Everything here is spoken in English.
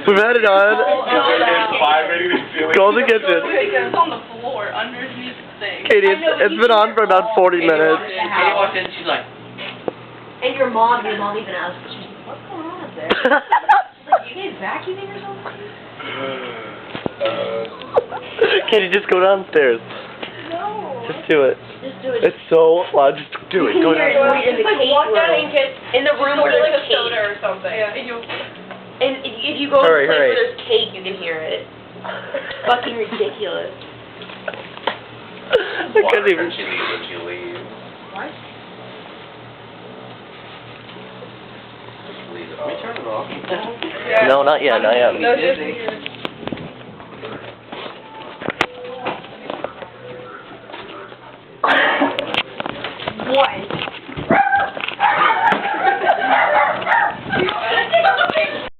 We've had it on. Go in the kitchen. It's on the floor underneath the thing. Katie, it's been on for about 40 minutes. Katie walked in, she's like... And your mom even asked, she's like, what's going on up there? She's like, you guys vacuuming or something? Katie, just go downstairs. No. Just do it. Just do it. It's so loud. Just do it. Go down. In the cake room. In the room where there's cake. Or something. Yeah. And if you go to the place Hurry. where there's cake, you can hear it. Fucking ridiculous. I couldn't even. When she leaves. What? Just leave it off. Can we turn it off? Yeah. No, not yet. Not yet. No, just here. What?